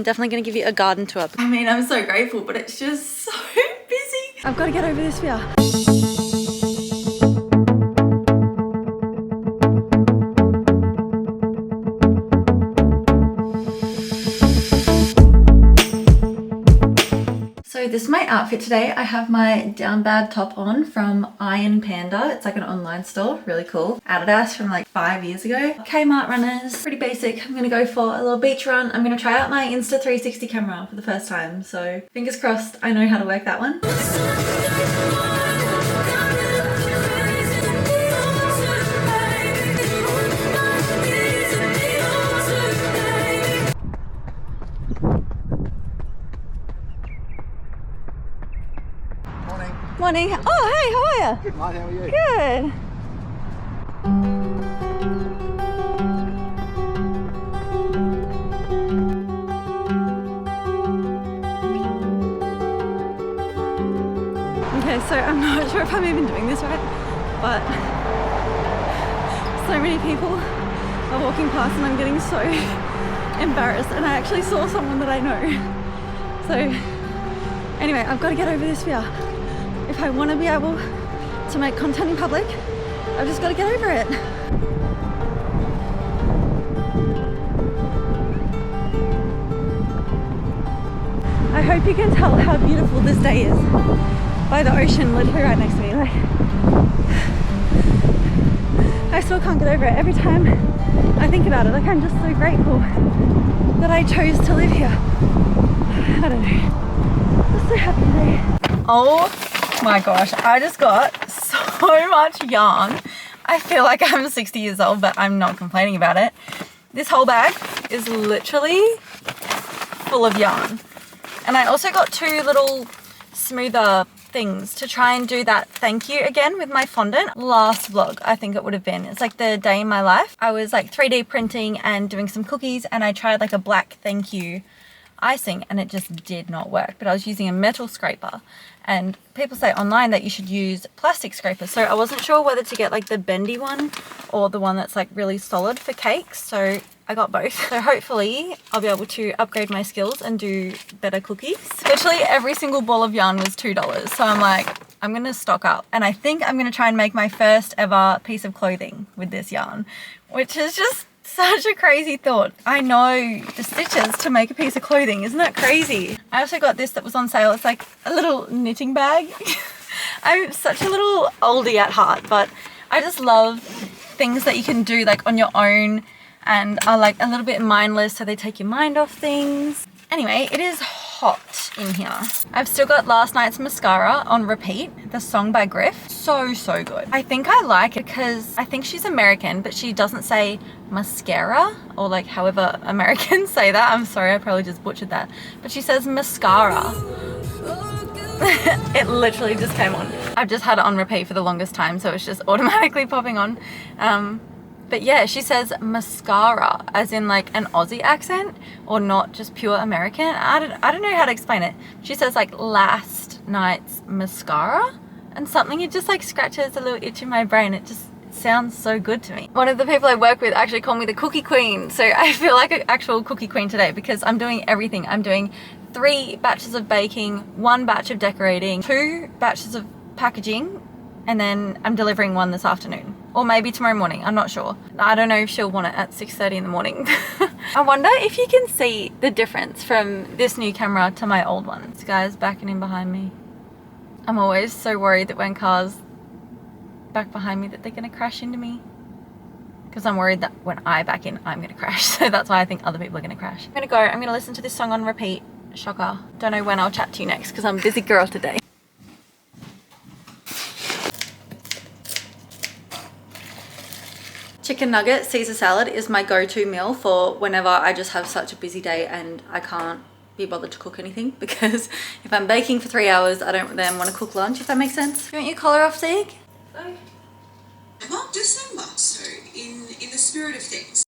I'm definitely gonna give you a garden tour. I mean, I'm so grateful, but it's just so busy. I've got to get over this fear. So this is my outfit today. I have my down bad top on from Iron Panda. It's like an online store, really cool. Adidas from like 5 years ago. Kmart runners, pretty basic. I'm gonna go for a little beach run. I'm gonna try out my Insta360 camera for the first time. So fingers crossed I know how to work that one. Morning. Oh, hey, how are you? Good, mate. How are you? Good. Okay, so I'm not sure if I'm even doing this right, but so many people are walking past and I'm getting so embarrassed, and I actually saw someone that I know. So anyway, I've got to get over this fear. If I want to be able to make content in public, I've just got to get over it. I hope you can tell how beautiful this day is by the ocean literally right next to me. Like, I still can't get over it. Every time I think about it, like, I'm just so grateful that I chose to live here. I don't know. I'm so happy today. Oh my gosh, I just got so much yarn. I feel like I'm 60 years old, but I'm not complaining about it. This whole bag is literally full of yarn. And I also got 2 little smoother things to try and do that thank you again with my fondant. Last vlog, I think it would have been. It's like the day in my life. I was like 3D printing and doing some cookies, and I tried like a black thank you icing and it just did not work, but I was using a metal scraper, and people say online that you should use plastic scrapers, so I wasn't sure whether to get like the bendy one or the one that's like really solid for cakes, so I got both. So hopefully I'll be able to upgrade my skills and do better cookies. Literally every single ball of yarn was $2, so I'm like, I'm gonna stock up, and I think I'm gonna try and make my first ever piece of clothing with this yarn, which is just such a crazy thought. I know the stitches to make a piece of clothing, isn't that crazy? I also got this that was on sale. It's like a little knitting bag. I'm such a little oldie at heart, but I just love things that you can do like on your own and are like a little bit mindless, so they take your mind off things. Anyway, it is hot in here. I've still got last night's mascara on repeat, the song by Griff. So good. I think I like it because I think she's American, but she doesn't say mascara, or like however Americans say that. I'm sorry, I probably just butchered that. But she says mascara. It literally just came on. I've just had it on repeat for the longest time, so it's just automatically popping on. But yeah, she says mascara as in like an Aussie accent, or not just pure American. I don't know how to explain it. She says like last night's mascara and something. It just like scratches a little itch in my brain. It just sounds so good to me. One of the people I work with actually called me the cookie queen. So I feel like an actual cookie queen today because I'm doing everything. I'm doing 3 batches of baking, 1 batch of decorating, 2 batches of packaging, and then I'm delivering 1 this afternoon. Or maybe tomorrow morning, I'm not sure. I don't know if she'll want it at 6:30 in the morning. I wonder if you can see the difference from this new camera to my old one. This guy's backing in behind me. I'm always so worried that when cars back behind me that they're gonna crash into me. Because I'm worried that when I back in, I'm gonna crash. So that's why I think other people are gonna crash. I'm gonna listen to this song on repeat. Shocker. Don't know when I'll chat to you next because I'm a busy girl today. Chicken nugget Caesar salad is my go-to meal for whenever I just have such a busy day and I can't be bothered to cook anything, because if I'm baking for 3 hours, I don't then want to cook lunch, if that makes sense. You want your collar off, Zeke? I might do so much so in the spirit of things.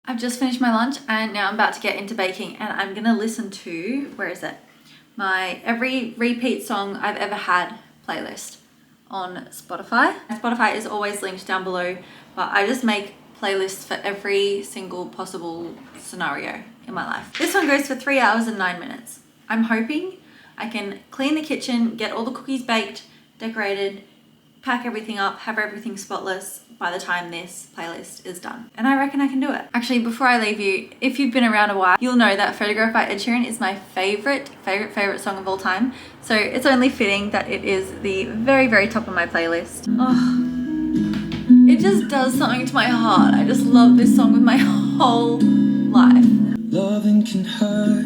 I've just finished my lunch and now I'm about to get into baking, and I'm gonna listen to, where is it? My every repeat song I've ever had playlist on Spotify. Spotify is always linked down below, but I just make playlists for every single possible scenario in my life. This one goes for 3 hours and 9 minutes. I'm hoping I can clean the kitchen, get all the cookies baked, decorated, pack everything up, have everything spotless by the time this playlist is done. And I reckon I can do it. Actually, before I leave you, if you've been around a while, you'll know that Photograph by Ed Sheeran is my favorite song of all time. So it's only fitting that it is the very, very top of my playlist. Oh, it just does something to my heart. I just love this song with my whole life. Loving can hurt.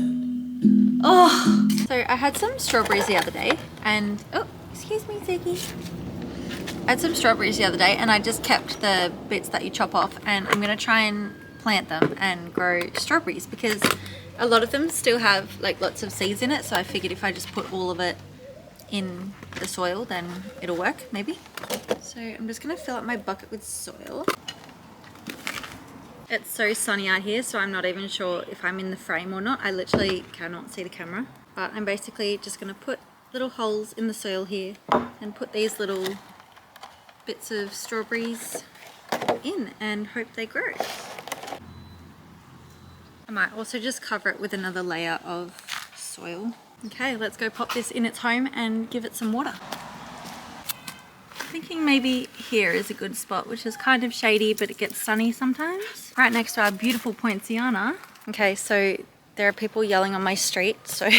Oh. So I had some strawberries the other day and, oh, excuse me, Ziggy. I had some strawberries the other day and I just kept the bits that you chop off, and I'm gonna try and plant them and grow strawberries because a lot of them still have like lots of seeds in it. So I figured if I just put all of it in the soil, then it'll work maybe. So I'm just gonna fill up my bucket with soil. It's so sunny out here, so I'm not even sure if I'm in the frame or not. I literally cannot see the camera, but I'm basically just gonna put little holes in the soil here and put these little bits of strawberries in and hope they grow. I might also just cover it with another layer of soil. Okay, let's go pop this in its home and give it some water. I'm thinking maybe here is a good spot, which is kind of shady, but it gets sunny sometimes. Right next to our beautiful poinciana. Okay, so there are people yelling on my street, so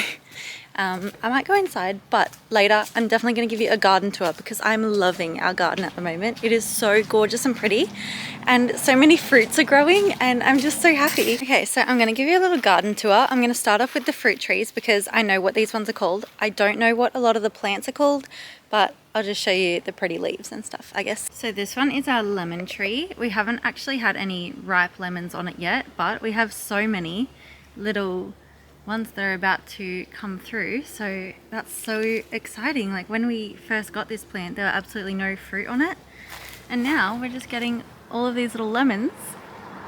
I might go inside, but later I'm definitely going to give you a garden tour because I'm loving our garden at the moment. It is so gorgeous and pretty, and so many fruits are growing, and I'm just so happy. Okay, so I'm going to give you a little garden tour. I'm going to start off with the fruit trees because I know what these ones are called. I don't know what a lot of the plants are called, but I'll just show you the pretty leaves and stuff, I guess. So this one is our lemon tree. We haven't actually had any ripe lemons on it yet, but we have so many little ones that are about to come through, so that's so exciting. Like when we first got this plant, there were absolutely no fruit on it, and now we're just getting all of these little lemons.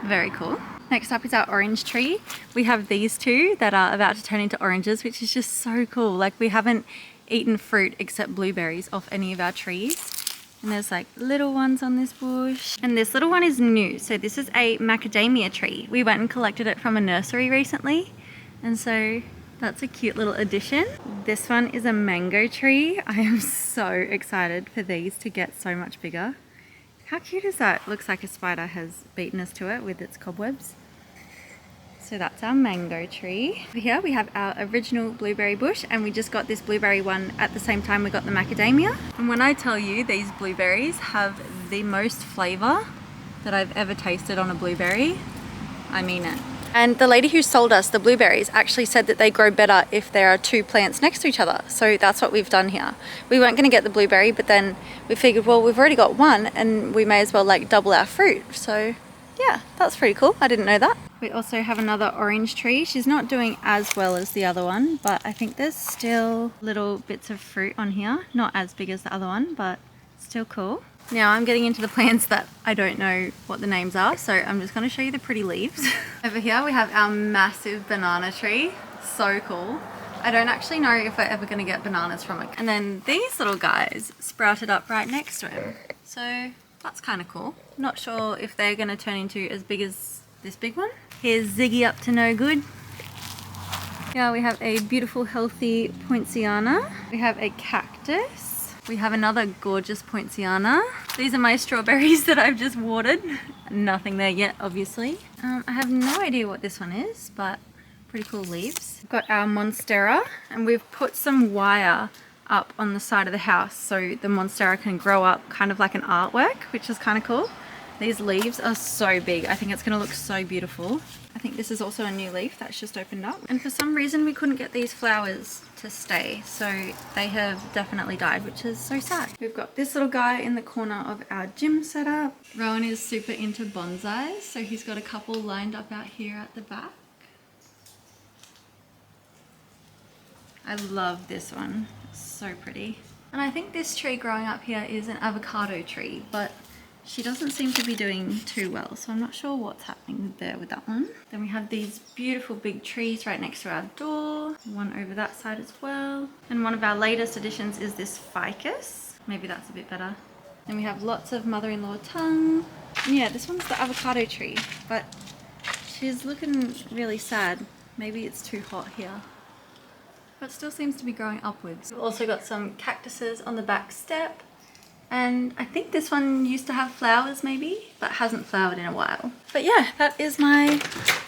Very cool. Next up is our orange tree. We have these two that are about to turn into oranges, which is just so cool. Like we haven't eaten fruit except blueberries off any of our trees. And there's like little ones on this bush. And this little one is new. So this is a macadamia tree. We went and collected it from a nursery recently. And so that's a cute little addition. This one is a mango tree. I am so excited for these to get so much bigger. How cute is that? Looks like a spider has beaten us to it with its cobwebs. So that's our mango tree. Over here we have our original blueberry bush, and we just got this blueberry one at the same time we got the macadamia. And when I tell you these blueberries have the most flavor that I've ever tasted on a blueberry, I mean it. And the lady who sold us the blueberries actually said that they grow better if there are two plants next to each other. So that's what we've done here. We weren't going to get the blueberry, but then we figured, well, we've already got one and we may as well like double our fruit. So yeah, that's pretty cool. I didn't know that. We also have another orange tree. She's not doing as well as the other one, but I think there's still little bits of fruit on here. Not as big as the other one, but still cool. Now I'm getting into the plants that I don't know what the names are, so I'm just going to show you the pretty leaves. Over here we have our massive banana tree. So cool. I don't actually know if we're ever going to get bananas from it. And then these little guys sprouted up right next to him. So that's kind of cool. Not sure if they're going to turn into as big as this big one. Here's Ziggy up to no good. Here we have a beautiful healthy poinciana. We have a cactus. We have another gorgeous poinciana. These are my strawberries that I've just watered. Nothing there yet, obviously. I have no idea what this one is, but pretty cool leaves. We've got our monstera, and we've put some wire up on the side of the house so the monstera can grow up kind of like an artwork, which is kind of cool. These leaves are so big. I think it's going to look so beautiful. I think this is also a new leaf that's just opened up. And for some reason we couldn't get these flowers to stay, so they have definitely died, which is so sad. We've got this little guy in the corner of our gym setup. Rowan is super into bonsais, so he's got a couple lined up out here at the back. I love this one. It's so pretty. And I think this tree growing up here is an avocado tree, but she doesn't seem to be doing too well, so I'm not sure what's happening there with that one. Then we have these beautiful big trees right next to our door, one over that side as well. And one of our latest additions is this ficus. Maybe that's a bit better. And we have lots of mother-in-law tongue. And yeah, this one's the avocado tree, but she's looking really sad. Maybe it's too hot here. But still seems to be growing upwards. We've also got some cactuses on the back step. And I think this one used to have flowers maybe, but hasn't flowered in a while. But yeah, that is my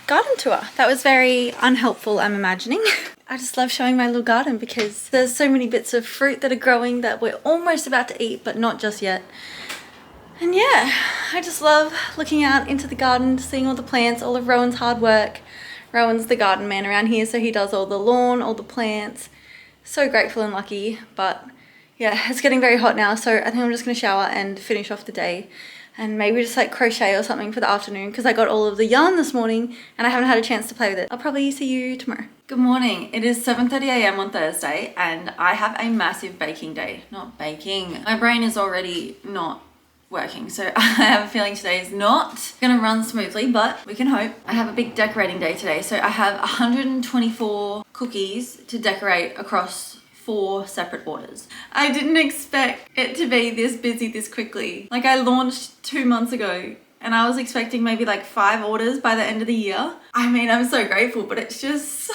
garden tour. That was very unhelpful, I'm imagining. I just love showing my little garden because there's so many bits of fruit that are growing that we're almost about to eat, but not just yet. And yeah, I just love looking out into the garden, seeing all the plants, all of Rowan's hard work. Rowan's the garden man around here, so he does all the lawn, all the plants. So grateful and lucky, but yeah, it's getting very hot now, so I think I'm just gonna shower and finish off the day and maybe just like crochet or something for the afternoon because I got all of the yarn this morning and I haven't had a chance to play with it. I'll probably see you tomorrow. Good morning. It is 7:30 a.m. on Thursday and I have a massive baking day. Not baking. My brain is already not working, so I have a feeling today is not gonna run smoothly, but we can hope. I have a big decorating day today, so I have 124 cookies to decorate across 4 separate orders. I didn't expect it to be this busy this quickly. Like I launched 2 months ago and I was expecting maybe like 5 orders by the end of the year. I mean, I'm so grateful, but it's just so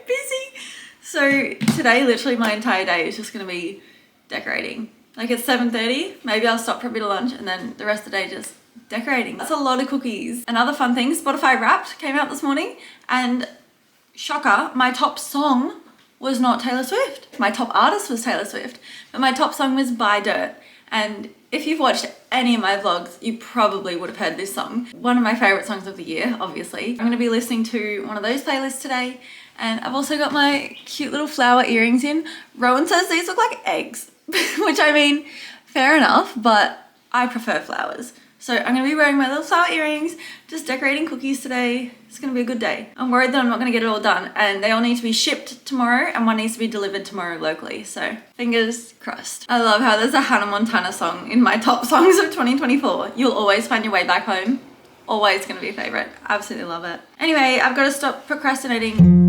busy. So today, literally my entire day is just gonna be decorating. Like it's 7:30, maybe I'll stop for a bit of lunch and then the rest of the day just decorating. That's a lot of cookies. Another fun thing, Spotify Wrapped came out this morning and shocker, my top song was not Taylor Swift. My top artist was Taylor Swift, but my top song was By Dirt. And if you've watched any of my vlogs, you probably would have heard this song. One of my favorite songs of the year, obviously. I'm gonna be listening to one of those playlists today. And I've also got my cute little flower earrings in. Rowan says these look like eggs, which I mean, fair enough, but I prefer flowers. So I'm gonna be wearing my little flower earrings, just decorating cookies today. It's gonna be a good day. I'm worried that I'm not gonna get it all done and they all need to be shipped tomorrow and one needs to be delivered tomorrow locally. So fingers crossed. I love how there's a Hannah Montana song in my top songs of 2024. You'll always find your way back home. Always gonna be a favorite. Absolutely love it. Anyway, I've got to stop procrastinating.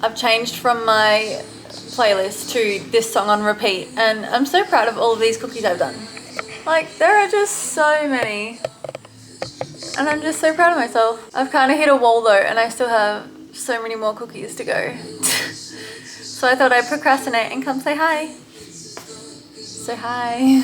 I've changed from my playlist to this song on repeat and I'm so proud of all of these cookies I've done. Like there are just so many and I'm just so proud of myself. I've kind of hit a wall though and I still have so many more cookies to go. So I thought I'd procrastinate and come say hi. So hi.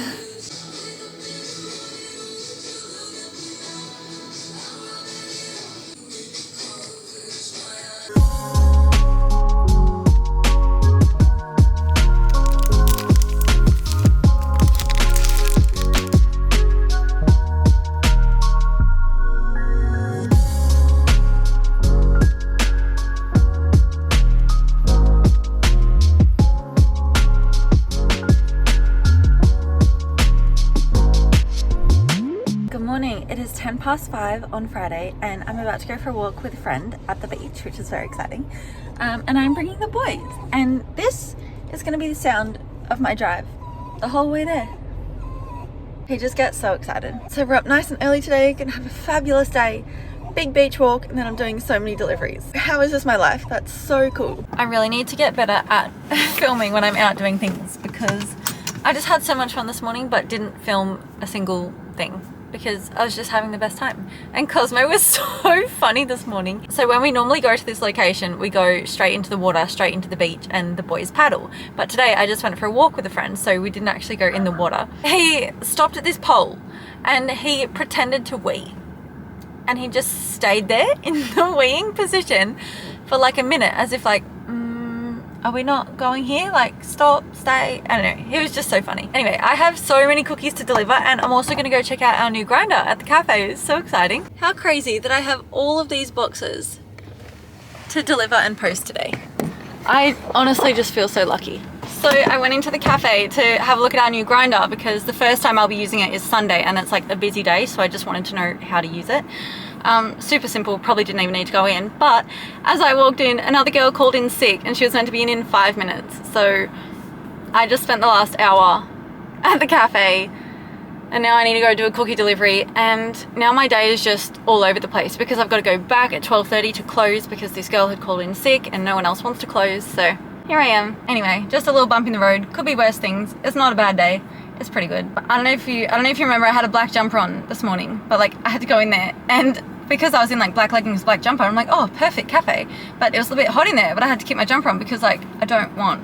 It is 5:10 on Friday and I'm about to go for a walk with a friend at the beach, which is very exciting. And I'm bringing the boys and this is going to be the sound of my drive the whole way there. He just gets so excited. So we're up nice and early today, gonna have a fabulous day. Big beach walk and then I'm doing so many deliveries. How is this my life? That's so cool. I really need to get better at filming when I'm out doing things because I just had so much fun this morning but didn't film a single thing because I was just having the best time. And Cosmo was so funny this morning. So when we normally go to this location, we go straight into the water, straight into the beach and the boys paddle. But today I just went for a walk with a friend, so we didn't actually go in the water. He stopped at this pole and he pretended to wee. And he just stayed there in the weeing position for like a minute as if like, are we not going here? Like, stop, stay. I don't know. It was just so funny. Anyway, I have so many cookies to deliver, and I'm also going to go check out our new grinder at the cafe. It's so exciting. How crazy that I have all of these boxes to deliver and post today. I honestly just feel so lucky. So I went into the cafe to have a look at our new grinder because the first time I'll be using it is Sunday and it's like a busy day, so I just wanted to know how to use it. Super simple, probably didn't even need to go in, but as I walked in, another girl called in sick and she was meant to be in 5 minutes. So I just spent the last hour at the cafe and now I need to go do a cookie delivery, and now my day is just all over the place because I've got to go back at 12:30 to close because this girl had called in sick and no one else wants to close, so here I am. Anyway, just a little bump in the road, could be worse things. It's not a bad day. It's pretty good. But I don't know if you remember, I had a black jumper on this morning, but like I had to go in there, and because I was in like black leggings, black jumper, I'm like, oh, perfect cafe. But it was a bit hot in there, but I had to keep my jumper on because like I don't want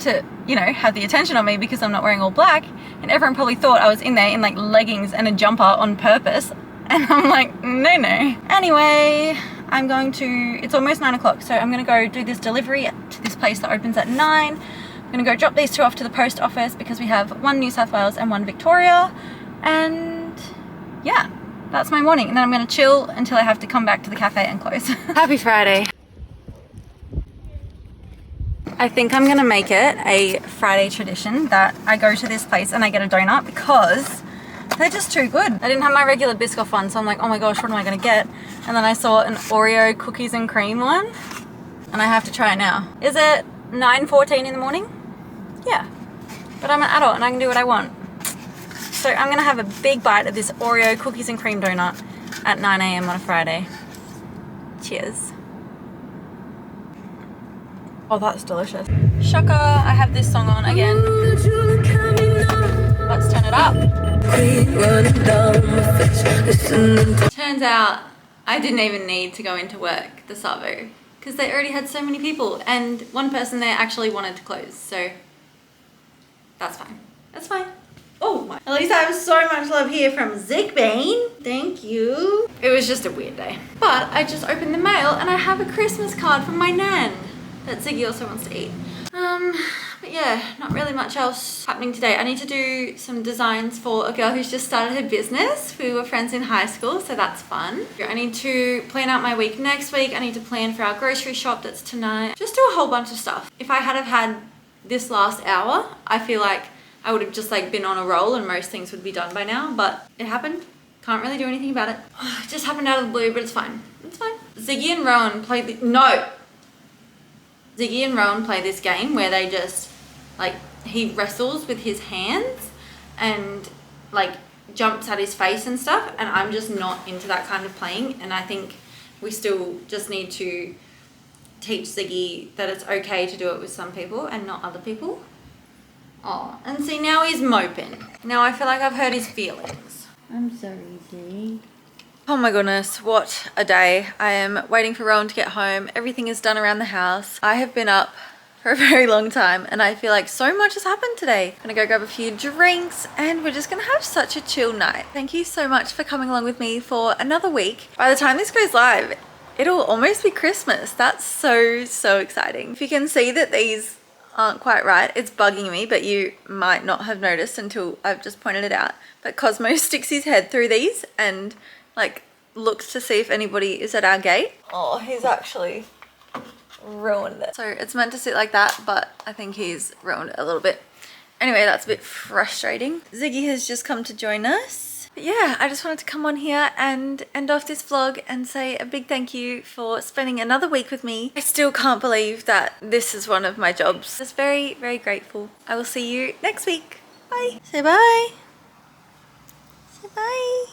to, you know, have the attention on me because I'm not wearing all black, and everyone probably thought I was in there in like leggings and a jumper on purpose, and I'm like, no. Anyway, I'm going to, it's almost 9 o'clock, so I'm gonna go do this delivery to this place that opens at 9. I'm gonna go drop these two off to the post office because we have one New South Wales and one Victoria, and yeah, that's my morning. And then I'm gonna chill until I have to come back to the cafe and close. Happy Friday. I think I'm gonna make it a Friday tradition that I go to this place and I get a donut because they're just too good. I didn't have my regular Biscoff one, so I'm like, oh my gosh, what am I gonna get? And then I saw an Oreo cookies and cream one, and I have to try it now. Is it 9:14 in the morning? Yeah, but I'm an adult and I can do what I want. So I'm gonna have a big bite of this Oreo cookies and cream donut at 9 AM on a Friday. Cheers. Oh, that's delicious. Shocker, I have this song on again. Let's turn it up. Turns out I didn't even need to go into work, the Savo, because they already had so many people and one person there actually wanted to close, so that's fine. That's fine. Oh my. At least I have so much love here from Zigbane. Thank you. It was just a weird day. But I just opened the mail and I have a Christmas card from my nan that Ziggy also wants to eat. But yeah, not really much else happening today. I need to do some designs for a girl who's just started her business. We were friends in high school, so that's fun. I need to plan out my week next week. I need to plan for our grocery shop that's tonight. Just do a whole bunch of stuff. If I had have had this last hour, I feel like I would have just like been on a roll and most things would be done by now, but it happened. Can't really do anything about it. It just happened out of the blue, but it's fine. It's fine. Ziggy and Rowan played Ziggy and Rowan play this game where they just, like, he wrestles with his hands and, like, jumps at his face and stuff, and I'm just not into that kind of playing, and I think we still just need to teach Ziggy that it's okay to do it with some people and not other people. Oh, and see, now he's moping. Now I feel like I've hurt his feelings. I'm sorry, Ziggy. Oh my goodness, what a day. I am waiting for Rowan to get home. Everything is done around the house. I have been up for a very long time and I feel like so much has happened today. I'm gonna go grab a few drinks and we're just gonna have such a chill night. Thank you so much for coming along with me for another week. By the time this goes live, it'll almost be Christmas. That's so exciting. If you can see that these aren't quite right, it's bugging me, but you might not have noticed until I've just pointed it out. But Cosmo sticks his head through these and like looks to see if anybody is at our gate. Oh, he's actually ruined it. So it's meant to sit like that, but I think he's ruined it a little bit. Anyway, that's a bit frustrating. Ziggy has just come to join us. But yeah, I just wanted to come on here and end off this vlog and say a big thank you for spending another week with me. I still can't believe that this is one of my jobs. Just very grateful. I will see you next week. Bye. Say bye. Say bye.